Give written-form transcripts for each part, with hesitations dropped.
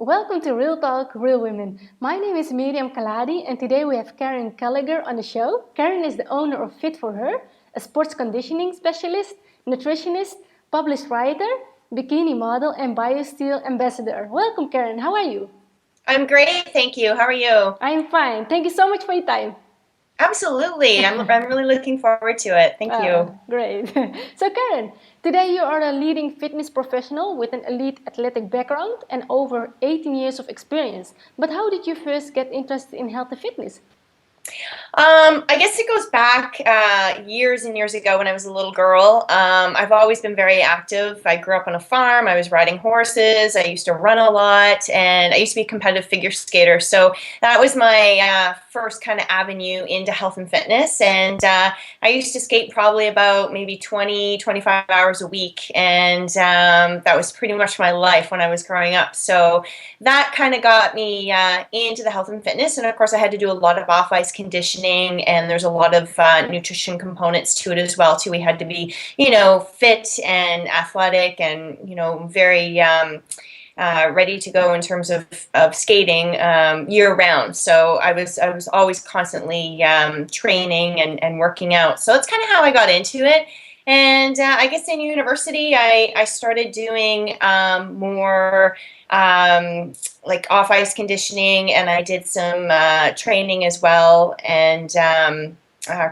Welcome to Real Talk, Real Women. My name is Miriam Khalladi, and today we have Karen Gallagher on the show. Karen is the owner of Fit for Her, a sports conditioning specialist, nutritionist, published writer, bikini model, and BioSteel ambassador. Welcome, Karen. How are you? I'm great, thank you. How are you? I'm fine. Thank you so much for your time. Absolutely. I'm really looking forward to it. Thank you. Great. So, Karen, today you are a leading fitness professional with an elite athletic background and over 18 years of experience. But how did you first get interested in healthy fitness? I guess it goes back years and years ago when I was a little girl. I've always been very active. I grew up on a farm. I was riding horses. I used to run a lot, and I used to be a competitive figure skater. So that was my first kind of avenue into health and fitness. And I used to skate probably about maybe 20, 25 hours a week. And that was pretty much my life when I was growing up. So that kind of got me into the health and fitness. And of course, I had to do a lot of off-ice conditioning, and there's a lot of nutrition components to it as well too. We had to be, fit and athletic and, very ready to go in terms of skating year round. So I was always constantly training and working out. So that's kind of how I got into it. And I guess in university, I started doing more like off-ice conditioning, and I did some training as well, and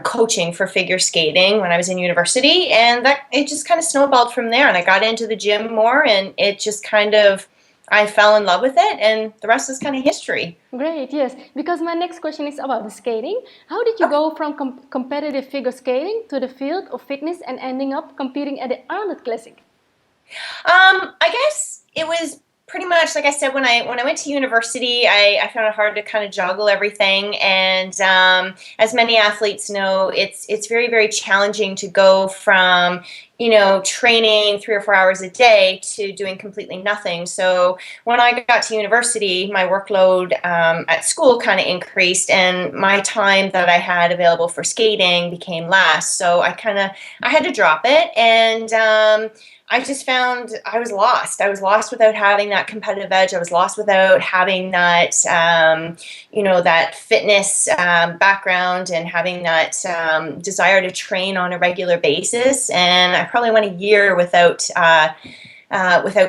coaching for figure skating when I was in university, and that it just kind of snowballed from there. And I got into the gym more, and it just kind of I fell in love with it, and the rest is kind of history. Great, yes. Because my next question is about the skating. How did you go from competitive figure skating to the field of fitness and ending up competing at the Arnold Classic? I guess it was pretty much like I said, when I went to university, I found it hard to kind of juggle everything. And as many athletes know, it's very, very challenging to go from training 3 or 4 hours a day to doing completely nothing. So when I got to university, my workload at school kind of increased, and my time that I had available for skating became less. So I had to drop it, and I just found I was lost. I was lost without having that competitive edge. I was lost without having that, that fitness background and having that desire to train on a regular basis. And I probably went a year without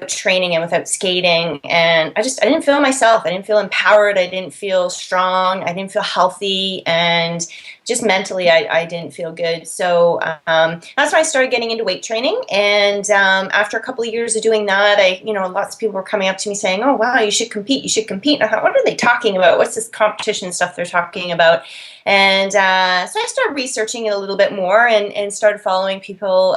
training and without skating, and I didn't feel myself. I didn't feel empowered. I didn't feel strong. I didn't feel healthy, and just mentally I didn't feel good. So that's when I started getting into weight training, and after a couple of years of doing that, lots of people were coming up to me saying, "Oh wow, you should compete, you should compete." And I thought, what are they talking about? What's this competition stuff they're talking about? And so I started researching it a little bit more, and started following people.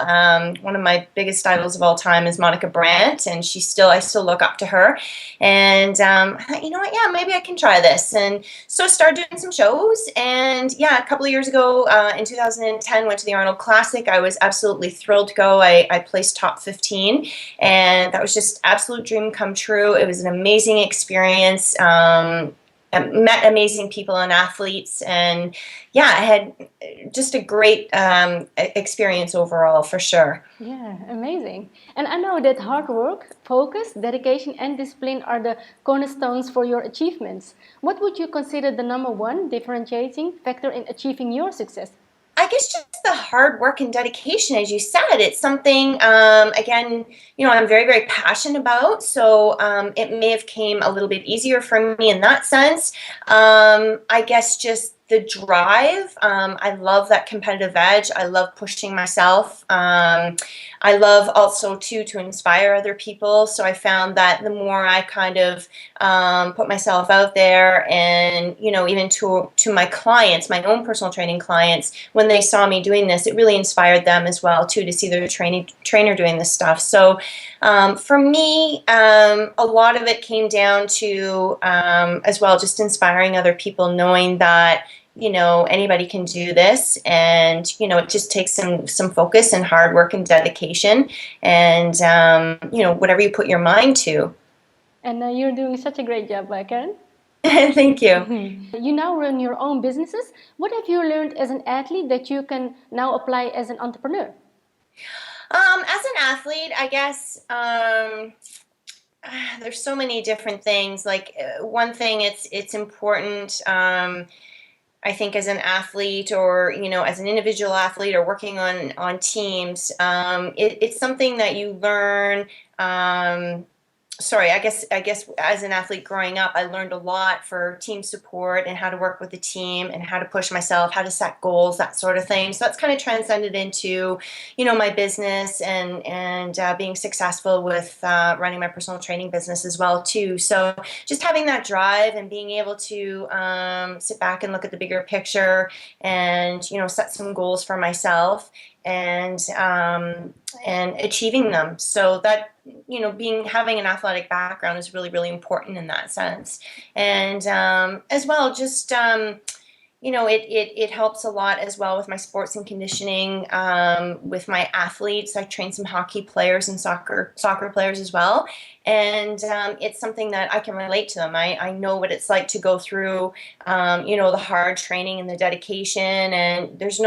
One of my biggest idols of all time is Monica Brandt, and I still look up to her. And I thought, you know what, yeah, maybe I can try this. And so I started doing some shows, and yeah, a couple of years ago, in 2010, went to the Arnold Classic. I was absolutely thrilled to go. I placed top 15, and that was just absolute dream come true. It was an amazing experience. Met amazing people and athletes, and yeah, I had just a great experience overall, for sure. Yeah, amazing. And I know that hard work, focus, dedication, and discipline are the cornerstones for your achievements. What would you consider the number one differentiating factor in achieving your success? I guess just the hard work and dedication, as you said. It's something, again, I'm very, very passionate about. So it may have came a little bit easier for me in that sense. I guess just the drive. I love that competitive edge. I love pushing myself. I love also too to inspire other people. So I found that the more I kind of put myself out there, and even to my clients, my own personal training clients, when they saw me doing this, it really inspired them as well too, to see their trainer doing this stuff. So for me, a lot of it came down to as well just inspiring other people, knowing that anybody can do this, and it just takes some focus and hard work and dedication, and whatever you put your mind to. And you're doing such a great job, Karen. Thank you. You now run your own businesses. What have you learned as an athlete that you can now apply as an entrepreneur? As an athlete, I guess there's so many different things. Like one thing, it's important. I think as an athlete, or as an individual athlete, or working on teams, it's something that you learn. Sorry, I guess as an athlete growing up, I learned a lot for team support and how to work with the team and how to push myself, how to set goals, that sort of thing. So that's kind of transcended into, my business and being successful with running my personal training business as well too. So just having that drive and being able to sit back and look at the bigger picture and set some goals for myself and achieving them. So that being having an athletic background is really really important in that sense, and as well just it helps a lot as well with my sports and conditioning, with my athletes. I train some hockey players and soccer players as well, and it's something that I can relate to them. I know what it's like to go through, the hard training and the dedication, and there's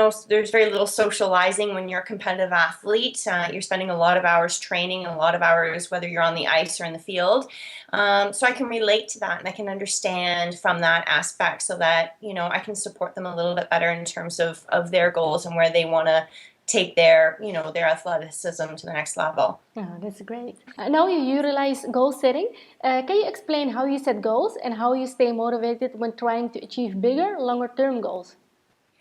very little socializing when you're a competitive athlete. You're spending a lot of hours training, and a lot of hours whether you're on the ice or in the field. So I can relate to that, and I can understand from that aspect, so that I can support them a little bit better in terms of their goals and where they want to take their athleticism to the next level. Oh, that's great. Now you utilize goal setting. Can you explain how you set goals and how you stay motivated when trying to achieve bigger, longer term goals?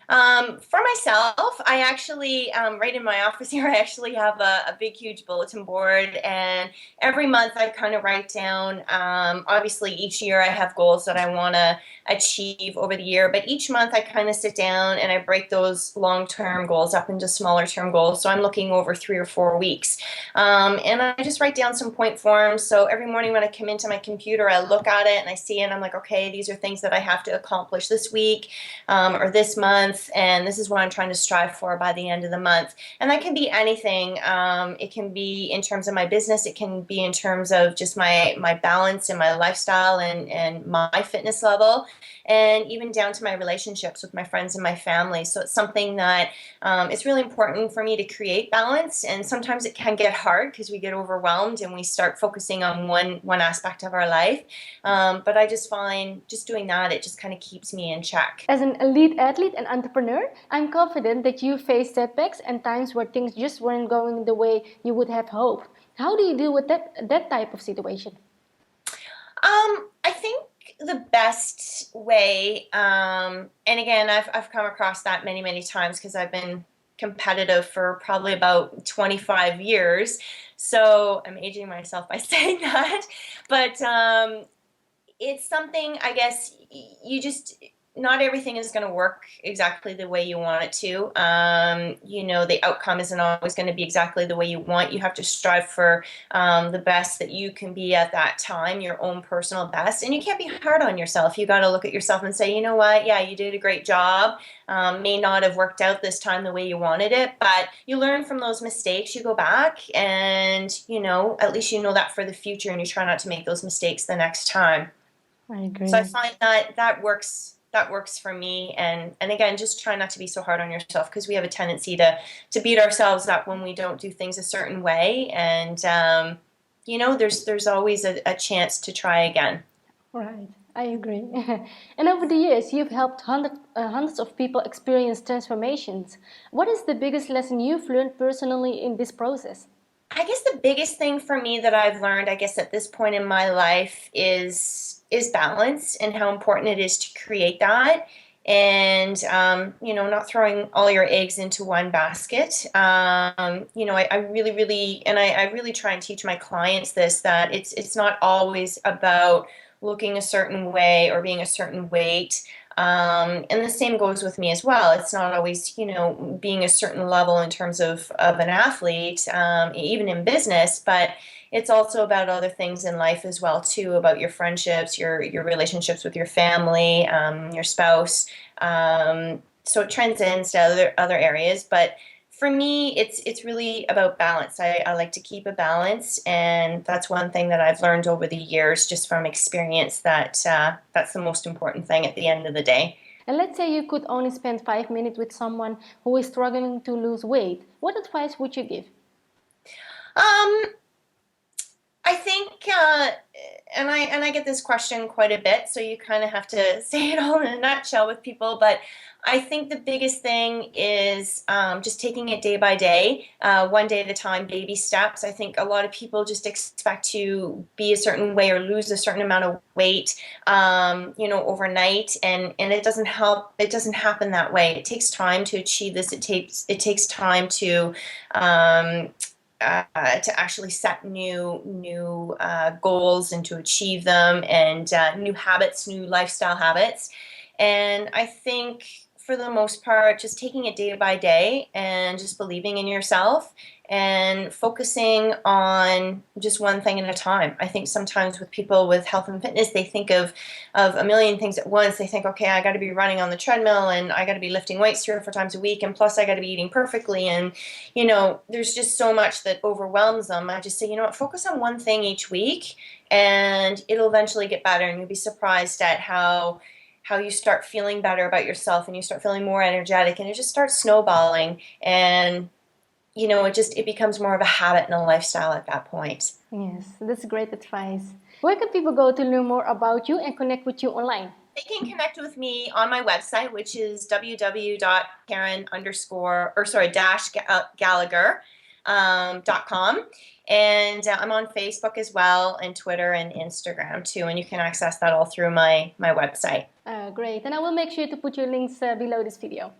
For myself, I actually, right in my office here, I actually have a big, huge bulletin board, and every month I kind of write down, obviously each year I have goals that I want to achieve over the year, but each month I kind of sit down and I break those long-term goals up into smaller term goals. So I'm looking over 3 or 4 weeks. And I just write down some point forms. So every morning when I come into my computer, I look at it and I see it and I'm like, okay, these are things that I have to accomplish this week, or this month, and this is what I'm trying to strive for by the end of the month. And that can be anything. It can be in terms of my business. It can be in terms of just my balance and my lifestyle and my fitness level, and even down to my relationships with my friends and my family. So it's something that it's really important for me to create balance. And sometimes it can get hard because we get overwhelmed and we start focusing on one aspect of our life. But I just find just doing that, it just kind of keeps me in check. As an elite athlete and entrepreneur, I'm confident that you faced setbacks and times where things just weren't going the way you would have hoped. How do you deal with that type of situation? I think the best way, and again, I've come across that many, many times because I've been competitive for probably about 25 years. So I'm aging myself by saying that, but it's something, I guess, you just, not everything is going to work exactly the way you want it to. The outcome isn't always going to be exactly the way you want. You have to strive for the best that you can be at that time, your own personal best. And you can't be hard on yourself. You got to look at yourself and say, you know what? Yeah, you did a great job. May not have worked out this time the way you wanted it, but you learn from those mistakes. You go back and, at least you know that for the future, and you try not to make those mistakes the next time. I agree. So I find that works. That works for me, and again, just try not to be so hard on yourself, because we have a tendency to beat ourselves up when we don't do things a certain way, and there's always a chance to try again. Right, I agree. And over the years, you've helped hundreds of people experience transformations. What is the biggest lesson you've learned personally in this process? I guess the biggest thing for me that I've learned, I guess at this point in my life, is balance, and how important it is to create that, and not throwing all your eggs into one basket. I really, really, and I really try and teach my clients this, that it's not always about looking a certain way or being a certain weight. And the same goes with me as well. It's not always, being a certain level in terms of an athlete, even in business, but it's also about other things in life as well too, about your friendships, your relationships with your family, your spouse. So it transcends to other areas, but for me, it's really about balance. I like to keep a balance, and that's one thing that I've learned over the years, just from experience, that that's the most important thing at the end of the day. And let's say you could only spend 5 minutes with someone who is struggling to lose weight. What advice would you give? Um, I think, and I get this question quite a bit, so you kind of have to say it all in a nutshell with people. But I think the biggest thing is just taking it day by day, one day at a time, baby steps. I think a lot of people just expect to be a certain way or lose a certain amount of weight, overnight, and it doesn't help. It doesn't happen that way. It takes time to achieve this. It takes time um, to actually set new goals and to achieve them, and new habits, new lifestyle habits. And I think for the most part, just taking it day by day and just believing in yourself and focusing on just one thing at a time. I think sometimes with people with health and fitness, they think of a million things at once. They think, okay, I got to be running on the treadmill, and I got to be lifting weights 3 or 4 times a week, and plus I got to be eating perfectly. And there's just so much that overwhelms them. I just say, focus on one thing each week, and it'll eventually get better. And you'll be surprised at how you start feeling better about yourself, and you start feeling more energetic, and it just starts snowballing. And it becomes more of a habit and a lifestyle at that point. Yes, that's great advice. Where can people go to learn more about you and connect with you online? They can connect with me on my website, which is www.karen underscore, or sorry, dash Gallagher .com. And I'm on Facebook as well, and Twitter and Instagram too. And you can access that all through my website. Great. And I will make sure to put your links below this video.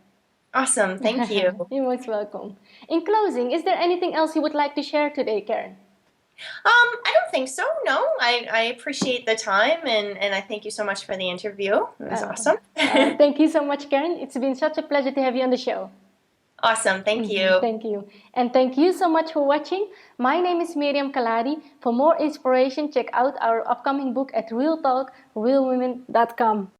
Awesome. Thank you. You're most welcome. In closing, is there anything else you would like to share today, Karen? I don't think so. No, I appreciate the time, and I thank you so much for the interview. It was awesome. Thank you so much, Karen. It's been such a pleasure to have you on the show. Awesome. Thank you. Thank you. And thank you so much for watching. My name is Miriam Khalladi. For more inspiration, check out our upcoming book at realtalkrealwomen.com.